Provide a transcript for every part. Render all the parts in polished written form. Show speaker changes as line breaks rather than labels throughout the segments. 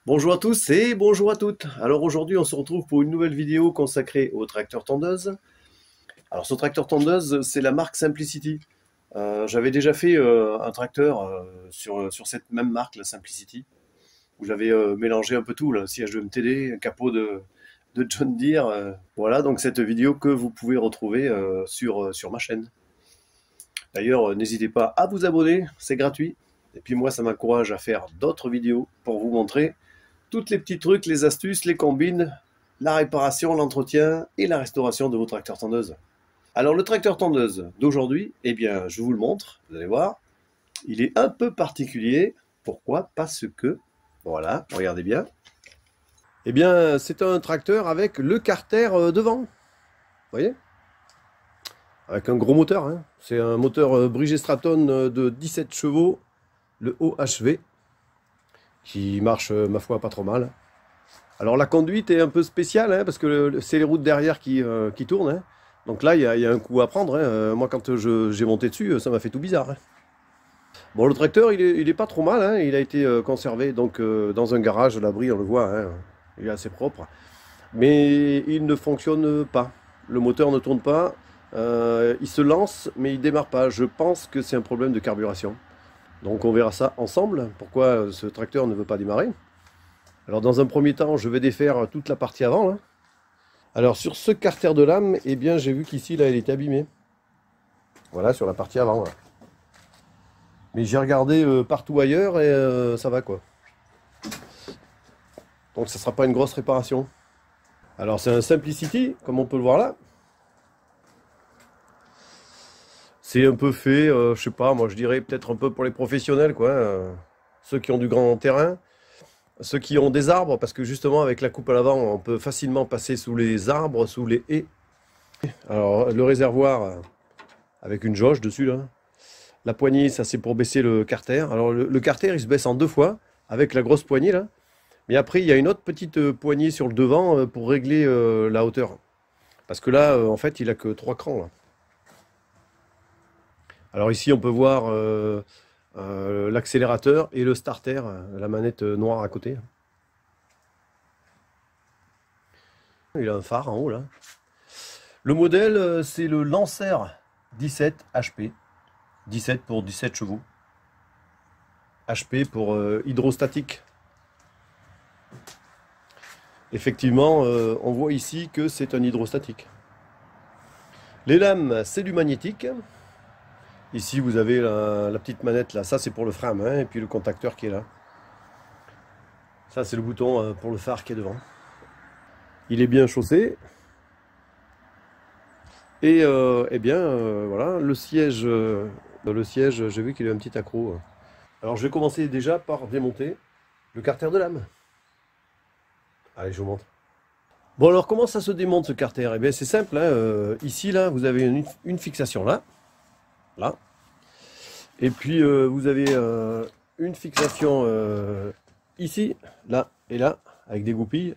Bonjour à tous et bonjour à toutes. Alors aujourd'hui on se retrouve pour une nouvelle vidéo consacrée au tracteur tondeuse. Alors ce tracteur tondeuse c'est la marque Simplicity. J'avais déjà fait un tracteur sur cette même marque, la Simplicity, où j'avais mélangé un peu tout, là, un siège de MTD, un capot de John Deere. Voilà donc cette vidéo que vous pouvez retrouver sur ma chaîne. D'ailleurs n'hésitez pas à vous abonner, c'est gratuit. Et puis moi ça m'encourage à faire d'autres vidéos pour vous montrer toutes les petits trucs, les astuces, les combines, la réparation, l'entretien et la restauration de vos tracteurs tondeuses. Alors le tracteur tondeuse d'aujourd'hui, eh bien je vous le montre, vous allez voir, il est un peu particulier. Pourquoi? Parce que, voilà, regardez bien. Eh bien c'est un tracteur avec le carter devant, vous voyez? Avec un gros moteur, hein. C'est un moteur Bridgestone de 17 chevaux, le OHV. Qui marche, ma foi, pas trop mal. Alors la conduite est un peu spéciale, hein, parce que c'est les routes derrière qui tournent. Hein. Donc là, il y a un coup à prendre. Hein. Moi, quand j'ai monté dessus, ça m'a fait tout bizarre. Hein. Bon, le tracteur, il est pas trop mal. Hein. Il a été conservé donc, dans un garage à l'abri, on le voit. Hein. Il est assez propre. Mais il ne fonctionne pas. Le moteur ne tourne pas. Il se lance, mais il démarre pas. Je pense que c'est un problème de carburation. Donc on verra ça ensemble, pourquoi ce tracteur ne veut pas démarrer. Alors dans un premier temps, je vais défaire toute la partie avant. Là. Alors sur ce carter de lame, eh bien j'ai vu qu'ici, là, il était abîmé. Voilà, sur la partie avant. Là. Mais j'ai regardé partout ailleurs et ça va quoi. Donc ça ne sera pas une grosse réparation. Alors c'est un Simplicity, comme on peut le voir là. C'est un peu fait, je sais pas, moi je dirais peut-être un peu pour les professionnels, quoi. Ceux qui ont du grand terrain, ceux qui ont des arbres, parce que justement avec la coupe à l'avant, on peut facilement passer sous les arbres, sous les haies. Alors le réservoir avec une jauge dessus là. La poignée, ça c'est pour baisser le carter. Alors le carter il se baisse en deux fois avec la grosse poignée là. Mais après il y a une autre petite poignée sur le devant pour régler la hauteur. Parce que là en fait il a que 3 crans là. Alors ici, on peut voir l'accélérateur et le starter, la manette noire à côté. Il a un phare en haut là. Le modèle, c'est le Lancer 17 HP. 17 pour 17 chevaux. HP pour hydrostatique. Effectivement, on voit ici que c'est un hydrostatique. Les lames, c'est du magnétique. Ici, vous avez la petite manette, là. Ça, c'est pour le frein à main, et puis le contacteur qui est là. Ça, c'est le bouton pour le phare qui est devant. Il est bien chaussé. Et eh bien, voilà, le siège, j'ai vu qu'il a un petit accroc. Alors, je vais commencer déjà par démonter le carter de lame. Allez, je vous montre. Bon, alors, comment ça se démonte, ce carter? Eh bien, c'est simple. Hein, ici, là, vous avez une fixation, là. Là. Et puis vous avez une fixation ici, là et là, avec des goupilles.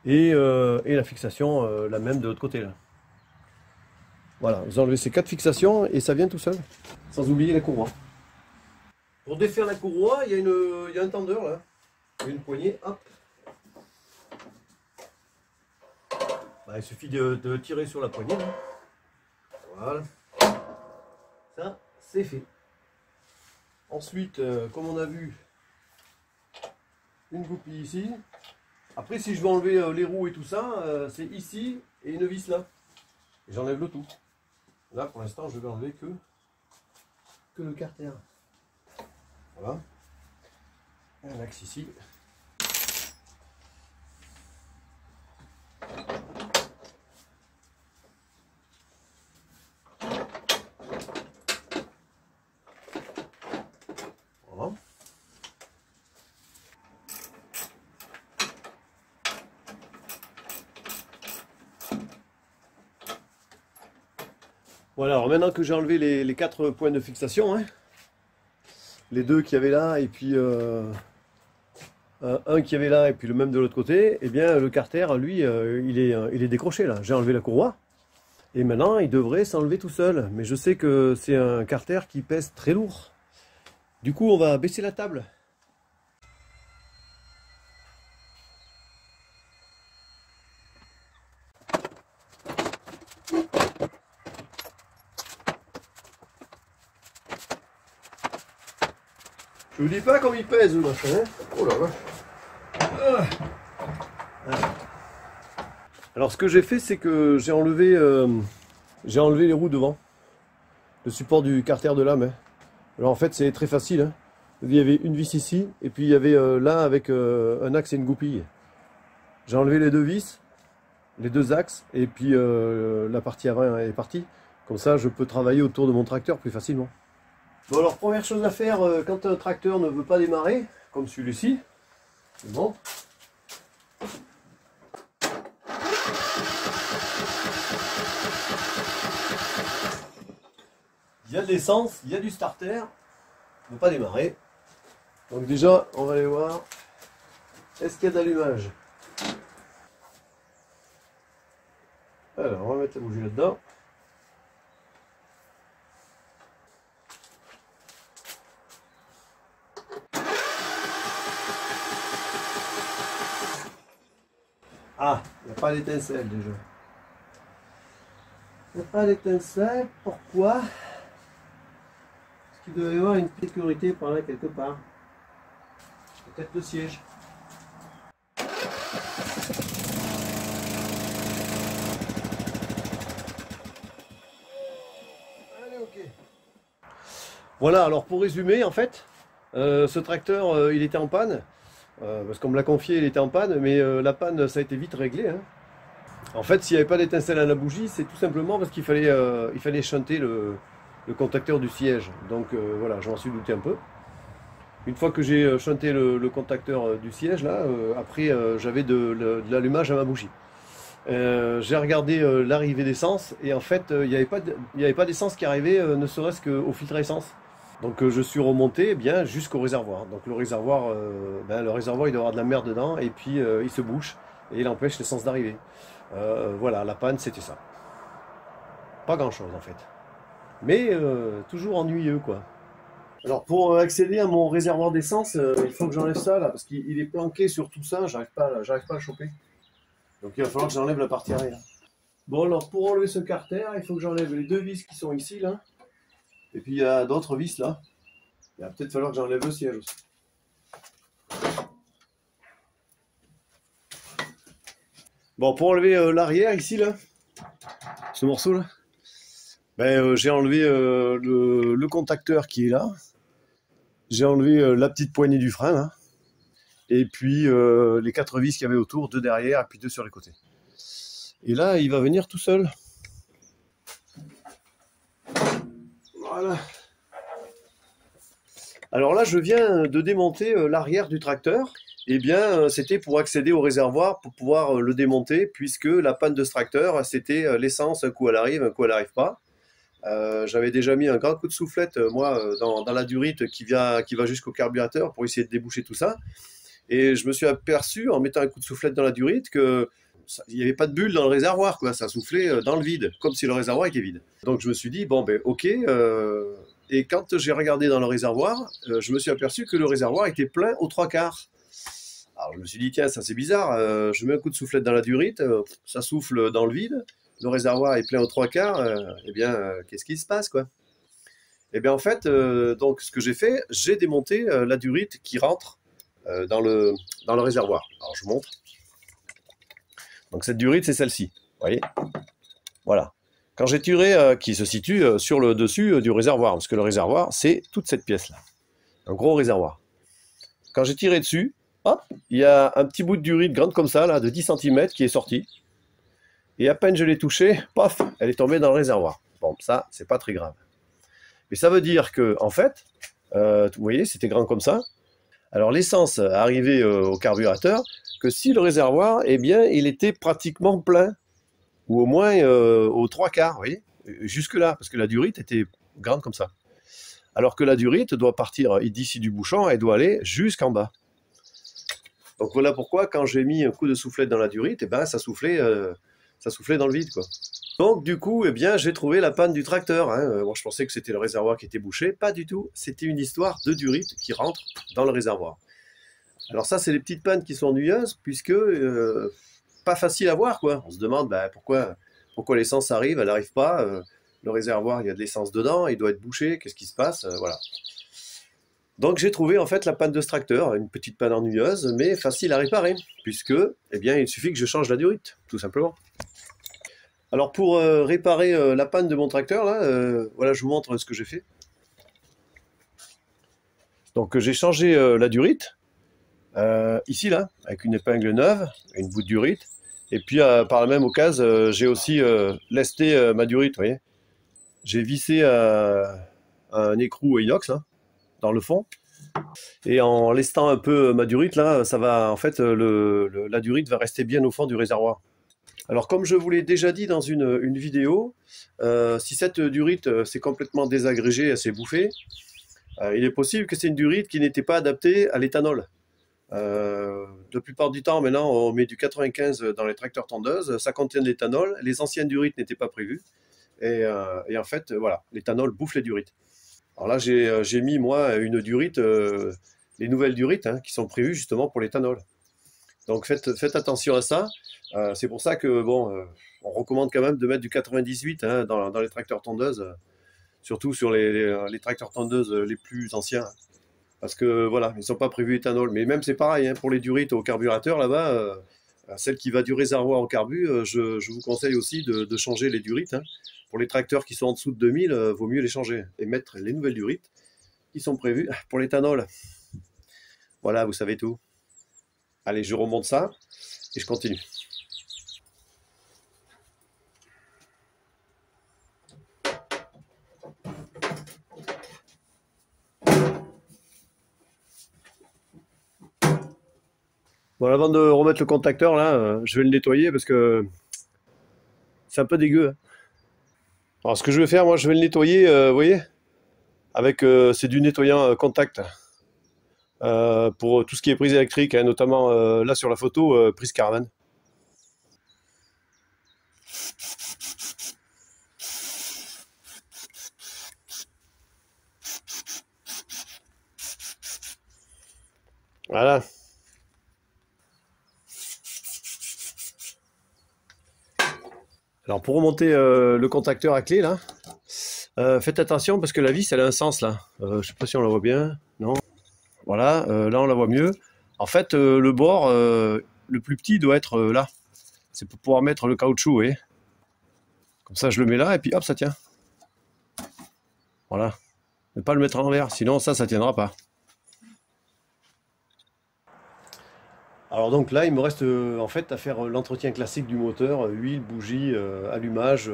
Et la fixation, la même de l'autre côté là. Voilà, vous enlevez ces 4 fixations et ça vient tout seul. Sans oublier la courroie. Pour défaire la courroie, il y a un tendeur là. Et une poignée, hop. Bah, il suffit de tirer sur la poignée. Là. Voilà. Ça, c'est fait. Ensuite, comme on a vu, une goupille ici. Après, si je veux enlever les roues et tout ça, c'est ici et une vis là. Et j'enlève le tout. Là, pour l'instant, je vais enlever que le carter. Voilà. Un axe ici. Voilà. Voilà, alors maintenant que j'ai enlevé les 4 points de fixation, hein, les deux qu'il y avait là, et puis un qui avait là et puis le même de l'autre côté, eh bien le carter, lui, il est décroché là. J'ai enlevé la courroie et maintenant il devrait s'enlever tout seul. Mais je sais que c'est un carter qui pèse très lourd. Du coup, on va baisser la table. Je vous dis pas comme il pèse, le machin. Hein. Oh là là. Alors ce que j'ai fait, c'est que j'ai enlevé les roues devant, le support du carter de lame. Hein. Alors en fait, c'est très facile. Hein. Il y avait une vis ici, et puis il y avait là avec un axe et une goupille. J'ai enlevé les deux vis, les deux axes, et puis la partie avant est partie. Comme ça, je peux travailler autour de mon tracteur plus facilement. Bon alors, première chose à faire quand un tracteur ne veut pas démarrer, comme celui-ci, c'est bon. Il y a de l'essence, il y a du starter, il ne veut pas démarrer. Donc déjà, on va aller voir, est-ce qu'il y a d'allumage? Alors, on va mettre la bougie là-dedans. Ah, il n'y a pas d'étincelle déjà. Il n'y a pas d'étincelle, pourquoi? Parce qu'il doit y avoir une sécurité par là quelque part. Peut-être le siège. Allez, ok. Voilà, alors pour résumer, en fait, ce tracteur, il était en panne. Parce qu'on me l'a confié, il était en panne, mais la panne, ça a été vite réglé. Hein. En fait, s'il n'y avait pas d'étincelle à la bougie, c'est tout simplement parce qu'il fallait shunter le contacteur du siège. Donc voilà, j'en suis douté un peu. Une fois que j'ai shunté le contacteur du siège, là, après j'avais de l'allumage à ma bougie. J'ai regardé l'arrivée d'essence et en fait, il n'y avait pas d'essence qui arrivait, ne serait-ce qu'au filtre à essence. Donc je suis remonté eh bien jusqu'au réservoir. Donc le réservoir, il doit y avoir de la mer dedans et puis il se bouche et il empêche l'essence d'arriver. Voilà, la panne c'était ça. Pas grand chose en fait. Mais toujours ennuyeux quoi. Alors pour accéder à mon réservoir d'essence, il faut que j'enlève ça là parce qu'il est planqué sur tout ça, j'arrive pas à le choper. Donc il va falloir que j'enlève la partie arrière. Bon alors pour enlever ce carter, il faut que j'enlève les deux vis qui sont ici là. Et puis il y a d'autres vis là. Il va peut-être falloir que j'enlève le siège aussi. Bon, pour enlever l'arrière ici là, ce morceau là, j'ai enlevé le contacteur qui est là. J'ai enlevé la petite poignée du frein là. Et puis les 4 vis qu'il y avait autour, 2 derrière et puis 2 sur les côtés. Et là, il va venir tout seul. Voilà. Alors là, je viens de démonter l'arrière du tracteur. Eh bien, c'était pour accéder au réservoir, pour pouvoir le démonter, puisque la panne de ce tracteur, c'était l'essence, un coup elle arrive, un coup elle n'arrive pas. J'avais déjà mis un grand coup de soufflette, moi, dans la durite qui va jusqu'au carburateur pour essayer de déboucher tout ça. Et je me suis aperçu, en mettant un coup de soufflette dans la durite, qu'il n'y avait pas de bulle dans le réservoir, quoi. Ça soufflait dans le vide, comme si le réservoir était vide. Donc je me suis dit, bon, ben ok. Et quand j'ai regardé dans le réservoir, je me suis aperçu que le réservoir était plein aux 3/4. Alors je me suis dit, tiens, ça c'est bizarre. Je mets un coup de soufflette dans la durite, ça souffle dans le vide. Le réservoir est plein aux 3/4. Eh bien, qu'est-ce qui se passe, quoi? Eh bien, en fait, donc ce que j'ai fait, j'ai démonté la durite qui rentre dans le réservoir. Alors je montre. Donc cette durite, c'est celle-ci. Vous voyez? Voilà. Quand j'ai tiré, qui se situe sur le dessus du réservoir, parce que le réservoir, c'est toute cette pièce-là. Un gros réservoir. Quand j'ai tiré dessus, hop, il y a un petit bout de durite grande comme ça, là, de 10 cm qui est sorti. Et à peine je l'ai touché, paf, elle est tombée dans le réservoir. Bon, ça, c'est pas très grave. Mais ça veut dire que, en fait, vous voyez, c'était grand comme ça. Alors l'essence arrivait au carburateur que si le réservoir, eh bien, il était pratiquement plein, ou au moins aux 3/4, vous voyez, jusque-là, parce que la durite était grande comme ça. Alors que la durite doit partir d'ici du bouchon, elle doit aller jusqu'en bas. Donc voilà pourquoi quand j'ai mis un coup de soufflette dans la durite, eh ben, ça soufflait dans le vide, quoi. Donc du coup, eh bien, j'ai trouvé la panne du tracteur, hein. Moi, je pensais que c'était le réservoir qui était bouché. Pas du tout. C'était une histoire de durite qui rentre dans le réservoir. Alors ça, c'est les petites pannes qui sont ennuyeuses, puisque pas facile à voir, quoi. On se demande bah, pourquoi l'essence arrive, elle n'arrive pas. Le réservoir, il y a de l'essence dedans, il doit être bouché. Qu'est-ce qui se passe? Voilà. Donc j'ai trouvé en fait la panne de ce tracteur, une petite panne ennuyeuse, mais facile à réparer, puisque, eh bien, il suffit que je change la durite, tout simplement. Alors pour réparer la panne de mon tracteur, là, voilà, je vous montre ce que j'ai fait. Donc j'ai changé la durite, ici là, avec une épingle neuve, une bout de durite. Et puis par la même occasion, j'ai aussi lesté ma durite, vous voyez. J'ai vissé un écrou inox là, dans le fond. Et en lestant un peu ma durite là, ça va, en fait, la durite va rester bien au fond du réservoir. Alors comme je vous l'ai déjà dit dans une vidéo, si cette durite s'est complètement désagrégée, elle s'est bouffée, il est possible que c'est une durite qui n'était pas adaptée à l'éthanol. La plupart du temps, maintenant, on met du 95 dans les tracteurs tondeuses, ça contient de l'éthanol. Les anciennes durites n'étaient pas prévues. Et en fait, voilà, l'éthanol bouffe les durites. Alors là, j'ai mis, moi, une durite, les nouvelles durites, hein, qui sont prévues justement pour l'éthanol. Donc faites attention à ça. C'est pour ça que, bon, on recommande quand même de mettre du 98 hein, dans les tracteurs tondeuses, surtout sur les tracteurs tondeuses les plus anciens. Parce que voilà, ils ne sont pas prévus éthanol. Mais même c'est pareil, hein, pour les durites au carburateur là-bas, celle qui va du réservoir au carbu, je vous conseille aussi de changer les durites, hein. Pour les tracteurs qui sont en dessous de 2000, vaut mieux les changer et mettre les nouvelles durites qui sont prévues pour l'éthanol. Voilà, vous savez tout. Allez, je remonte ça et je continue. Bon, avant de remettre le contacteur là, je vais le nettoyer parce que c'est un peu dégueu, hein. Alors ce que je vais faire, moi, je vais le nettoyer, vous voyez, avec c'est du nettoyant contact. Pour tout ce qui est prise électrique, hein, notamment là sur la photo, prise caravane. Voilà. Alors pour remonter le contacteur à clé là, faites attention parce que la vis elle a un sens là. Je sais pas si on la voit bien. Non. Voilà, là on la voit mieux. En fait, le bord le plus petit doit être là. C'est pour pouvoir mettre le caoutchouc, vous voyez. Comme ça je le mets là et puis hop ça tient. Voilà. Ne pas le mettre à l'envers, sinon ça tiendra pas. Alors donc là, il me reste en fait à faire l'entretien classique du moteur, huile, bougie, allumage.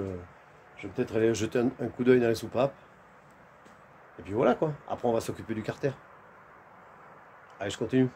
Je vais peut-être aller jeter un coup d'œil dans les soupapes. Et puis voilà quoi. Après, on va s'occuper du carter. Allez, je continue.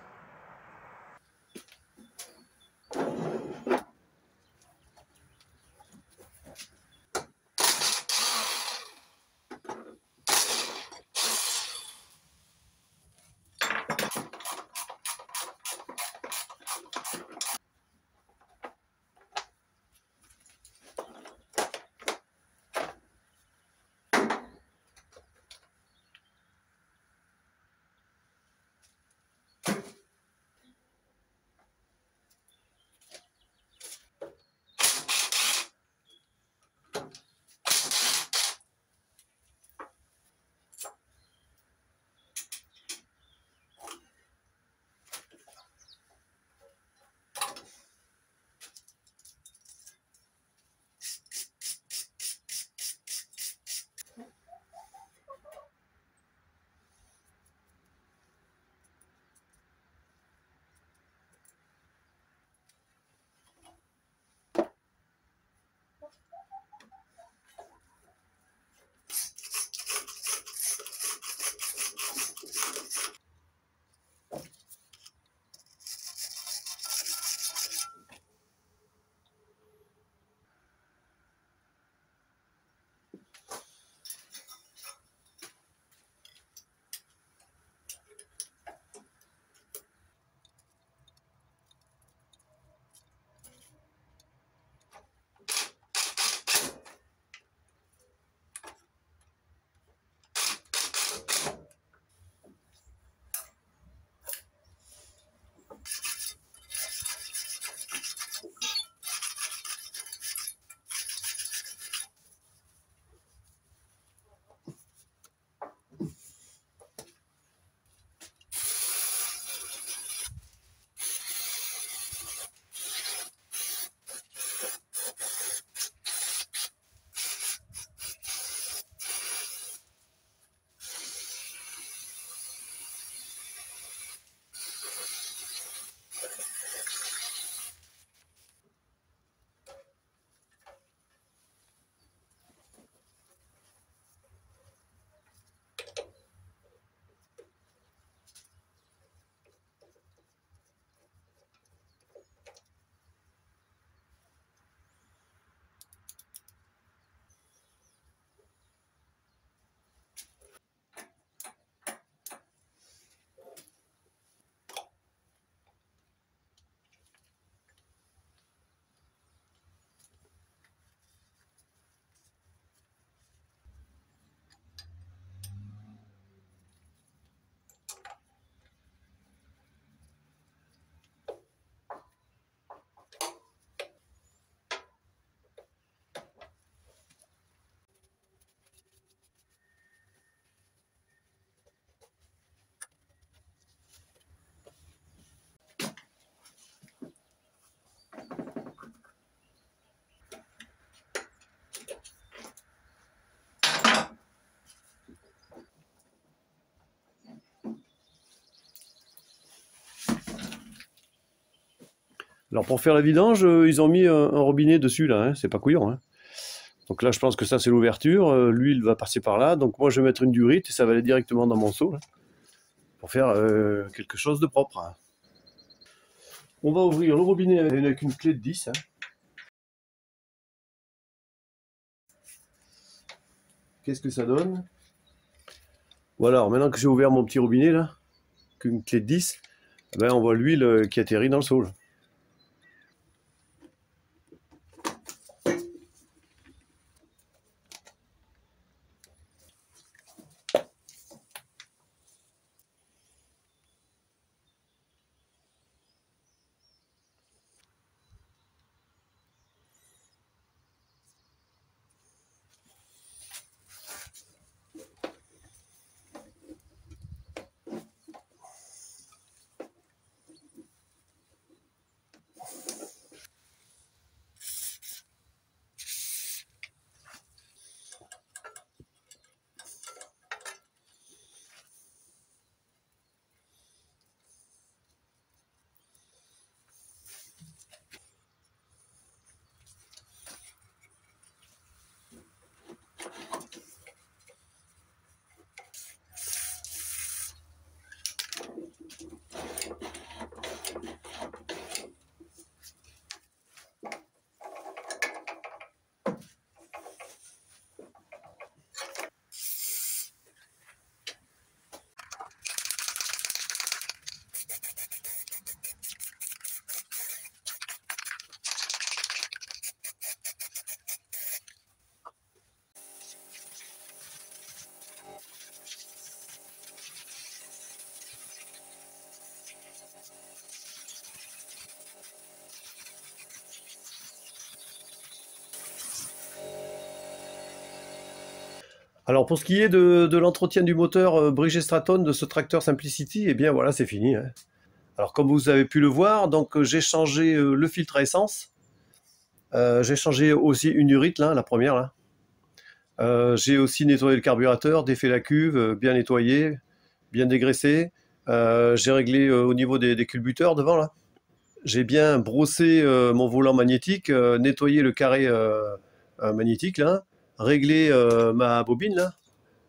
Alors pour faire la vidange, ils ont mis un robinet dessus là, hein, c'est pas couillon. Hein. Donc là je pense que ça c'est l'ouverture, l'huile va passer par là, donc moi je vais mettre une durite et ça va aller directement dans mon seau là, pour faire quelque chose de propre. Hein. On va ouvrir le robinet avec une clé de 10. Hein. Qu'est-ce que ça donne? Voilà, alors maintenant que j'ai ouvert mon petit robinet là, qu'une clé de 10, ben on voit l'huile qui atterrit dans le seau. Là. Alors pour ce qui est de l'entretien du moteur Bridgestone de ce tracteur Simplicity, eh bien voilà, c'est fini. Hein. Alors comme vous avez pu le voir, donc j'ai changé le filtre à essence. J'ai changé aussi une durite, là, la première. Là. J'ai aussi nettoyé le carburateur, défait la cuve, bien nettoyé, bien dégraissé. J'ai réglé au niveau des culbuteurs devant. Là. J'ai bien brossé mon volant magnétique, nettoyé le carré magnétique, là, réglé ma bobine, là,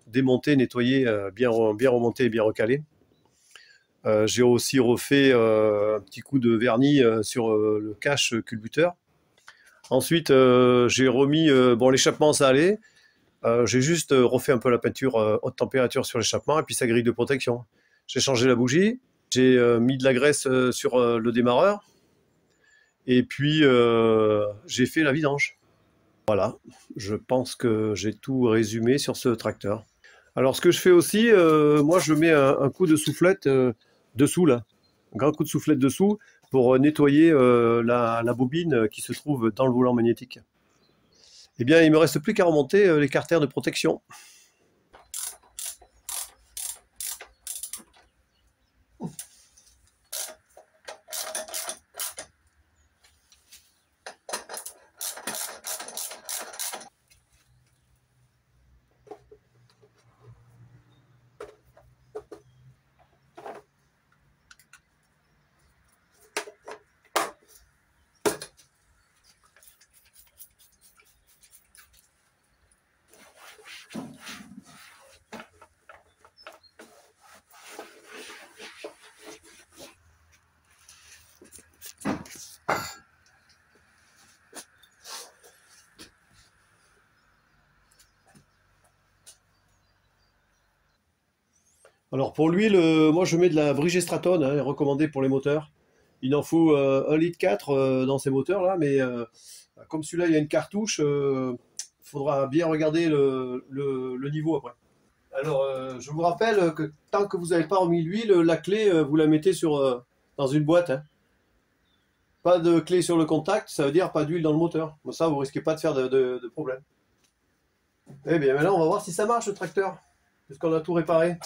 démonté, nettoyé, bien remonté, bien recalé. J'ai aussi refait un petit coup de vernis sur le cache culbuteur. Ensuite, j'ai remis, bon l'échappement ça allait, j'ai juste refait un peu la peinture haute température sur l'échappement et puis sa grille de protection. J'ai changé la bougie, j'ai mis de la graisse sur le démarreur et puis j'ai fait la vidange. Voilà, je pense que j'ai tout résumé sur ce tracteur. Alors ce que je fais aussi, moi je mets un coup de soufflette dessous là, un grand coup de soufflette dessous pour nettoyer la bobine qui se trouve dans le volant magnétique. Eh bien il me reste plus qu'à remonter les carters de protection. Alors pour l'huile, moi je mets de la Bridgestone, hein, recommandée pour les moteurs. Il en faut 1,4 litre dans ces moteurs là, mais comme celui-là il y a une cartouche, il faudra bien regarder le niveau après. Alors je vous rappelle que tant que vous n'avez pas remis l'huile, la clé vous la mettez dans une boîte. Hein. Pas de clé sur le contact, ça veut dire pas d'huile dans le moteur. Comme ça vous risquez pas de faire de problème. Eh bien maintenant on va voir si ça marche le tracteur, puisqu'on a tout réparé.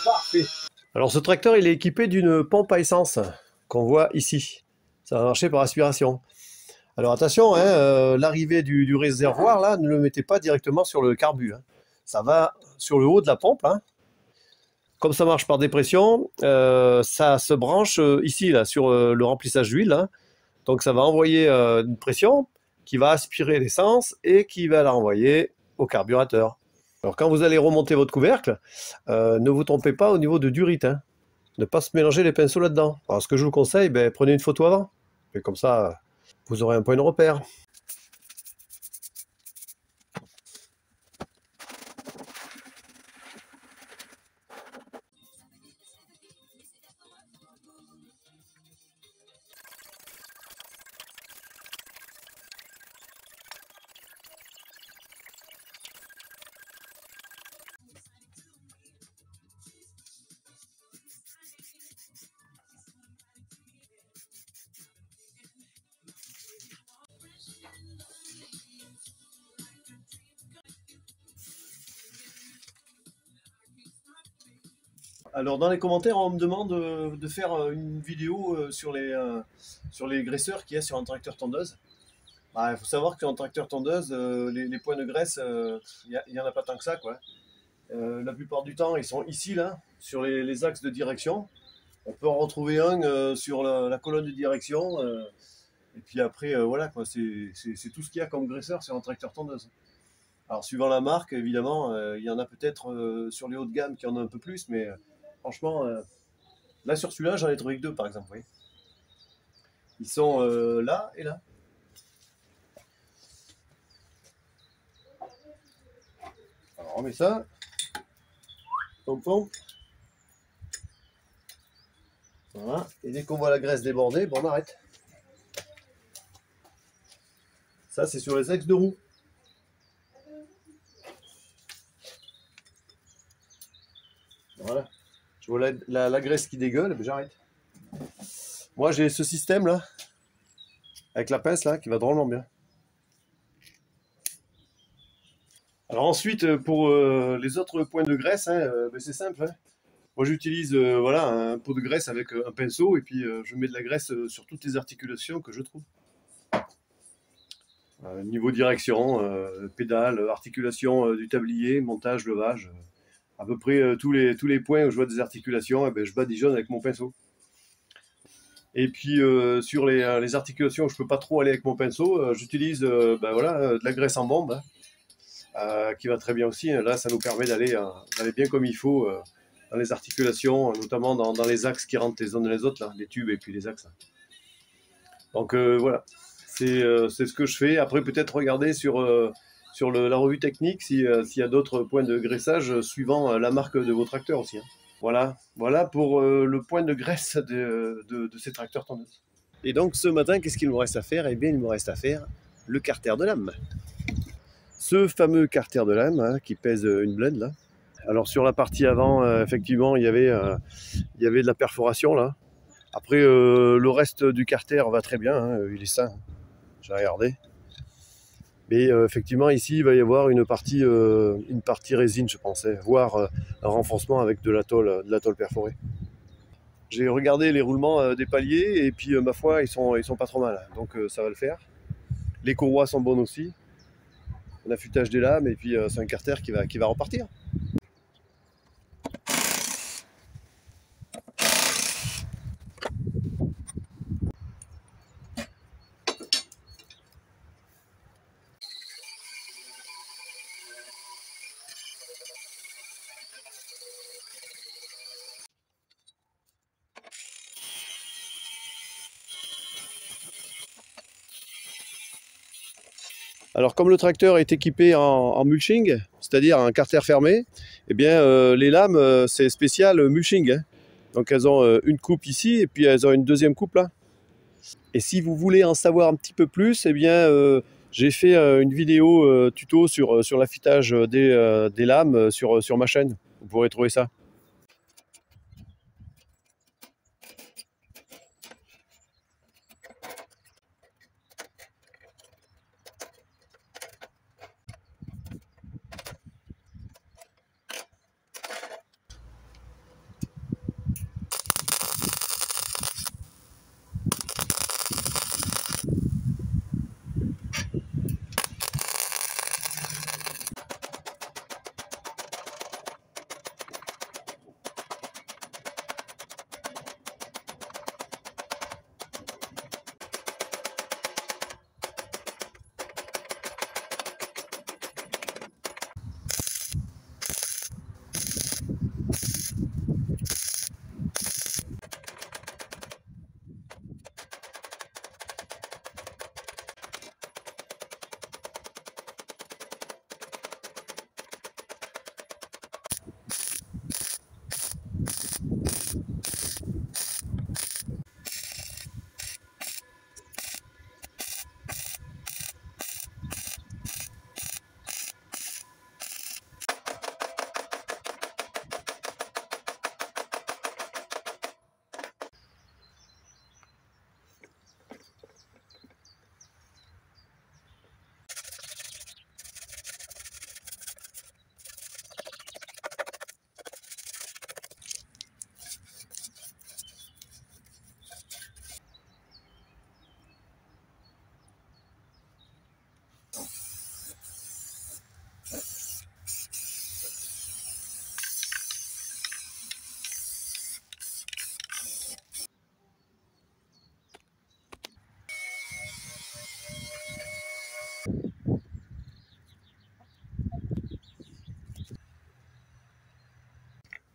Parfait. fait. Alors ce tracteur, il est équipé d'une pompe à essence qu'on voit ici. Ça va marcher par aspiration. Alors attention, hein, l'arrivée du réservoir, là, ne le mettez pas directement sur le carbu. Hein. Ça va sur le haut de la pompe. Hein. Comme ça marche par dépression, ça se branche ici, là, sur le remplissage d'huile. Hein. Donc ça va envoyer une pression qui va aspirer l'essence et qui va la renvoyer au carburateur. Alors quand vous allez remonter votre couvercle, ne vous trompez pas au niveau de durite. Hein. Ne pas se mélanger les pinceaux là-dedans. Alors ce que je vous conseille, prenez une photo avant. Et comme ça, vous aurez un point de repère. Alors dans les commentaires, on me demande de faire une vidéo sur les graisseurs qu'il y a sur un tracteur tondeuse. Il faut savoir que sur un tracteur tondeuse, les points de graisse, il n'y en a pas tant que ça, quoi. La plupart du temps, ils sont ici, là, sur les axes de direction. On peut en retrouver un sur la colonne de direction. Et puis après, voilà, quoi, c'est tout ce qu'il y a comme graisseur sur un tracteur tondeuse. Alors suivant la marque, évidemment, il y en a peut-être sur les hauts de gamme qui en ont un peu plus, mais franchement, là sur celui-là, j'en ai trouvé que deux par exemple. Vous voyez. Ils sont là et là. Alors on met ça. Pompe, pompe. Voilà. Et dès qu'on voit la graisse déborder, on arrête. Ça, c'est sur les axes de roue. Voilà. Je vois la graisse qui dégueule, j'arrête. Moi, j'ai ce système là, avec la pince là, qui va drôlement bien. Alors ensuite, pour les autres points de graisse, hein, c'est simple. Hein. Moi, j'utilise voilà, un pot de graisse avec un pinceau et puis je mets de la graisse sur toutes les articulations que je trouve. Niveau direction, pédale, articulation du tablier, montage, levage. À peu près tous les points où je vois des articulations, je badigeonne avec mon pinceau. Et puis sur les articulations où je peux pas trop aller avec mon pinceau, j'utilise voilà, de la graisse en bombe, hein, qui va très bien aussi. Là, ça nous permet d'aller bien comme il faut dans les articulations, notamment dans les axes qui rentrent les uns dans les autres, là, les tubes et puis les axes. Donc voilà, c'est ce que je fais. Après, peut-être regarder sur la revue technique s'il y a d'autres points de graissage suivant la marque de vos tracteurs aussi. Hein. Voilà pour le point de graisse de ces tracteurs tondeuses. Et donc ce matin, qu'est-ce qu'il me reste à faire? Eh bien, il me reste à faire le carter de lame. Ce fameux carter de lame hein, qui pèse une blende là. Alors sur la partie avant, effectivement, il y avait de la perforation là. Après, le reste du carter va très bien, hein, il est sain. J'ai regardé. Mais effectivement, ici, il va y avoir une partie résine, je pensais, voire un renforcement avec de la tôle perforée. J'ai regardé les roulements des paliers et puis, ma foi, ils sont pas trop mal. Donc ça va le faire. Les courroies sont bonnes aussi. Un affûtage des lames et puis c'est un carter qui va repartir. Alors comme le tracteur est équipé en mulching, c'est-à-dire un carter fermé, eh bien les lames c'est spécial mulching. Hein. Donc elles ont une coupe ici et puis elles ont une deuxième coupe là. Et si vous voulez en savoir un petit peu plus, eh bien j'ai fait une vidéo tuto sur l'affûtage des lames sur ma chaîne. Vous pourrez trouver ça.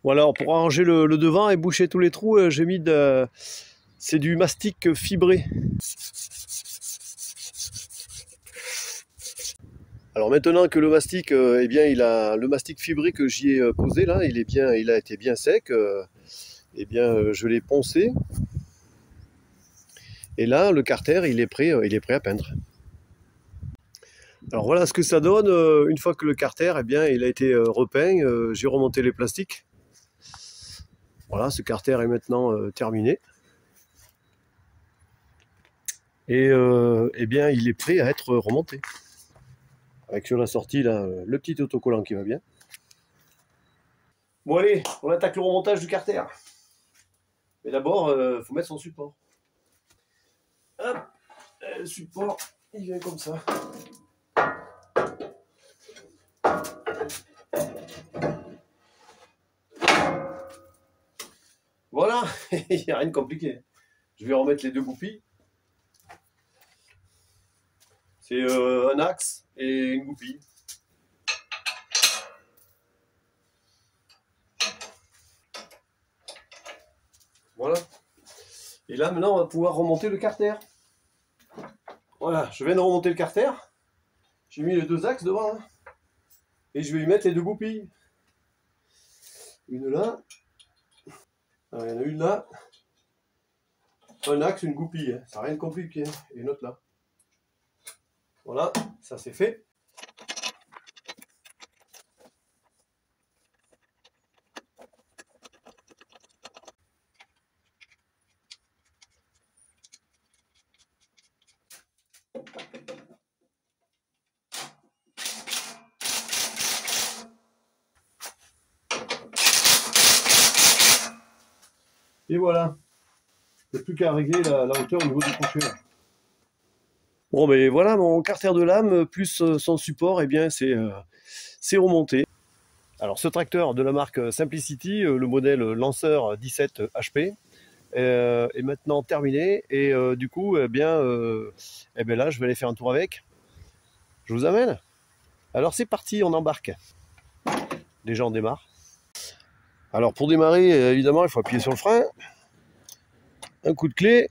Voilà, alors pour arranger le devant et boucher tous les trous, j'ai mis c'est du mastic fibré. Alors maintenant que le mastic, eh bien, le mastic fibré que j'y ai posé là, il a été bien sec. Eh bien, je l'ai poncé. Et là, le carter, il est prêt à peindre. Alors voilà ce que ça donne une fois que le carter, eh bien, il a été repeint. J'ai remonté les plastiques. Voilà, ce carter est maintenant terminé. Et eh bien, il est prêt à être remonté. Avec sur la sortie, là, le petit autocollant qui va bien. Bon allez, on attaque le remontage du carter. Mais d'abord, il faut mettre son support. Hop, le support, il vient comme ça. Voilà, il n'y a rien de compliqué. Je vais remettre les deux goupilles. C'est un axe et une goupille. Voilà. Et là, maintenant, on va pouvoir remonter le carter. Voilà, je viens de remonter le carter. J'ai mis les deux axes devant. Hein. Et je vais y mettre les deux goupilles. Une là. Alors, il y en a une là. Un axe, une goupille. Hein. Ça n'a rien de compliqué. Et une autre là. Voilà, ça c'est fait. Et voilà. Il n'y a plus qu'à régler la hauteur au niveau du crochet. Là. Bon, ben voilà, mon carter de lame plus son support, eh bien, c'est remonté. Alors, ce tracteur de la marque Simplicity, le modèle Lanceur 17 HP, est maintenant terminé. Et du coup, eh bien là, je vais aller faire un tour avec. Je vous amène. Alors, c'est parti, on embarque. Déjà, on démarre. Alors, pour démarrer, évidemment, il faut appuyer sur le frein. Un coup de clé.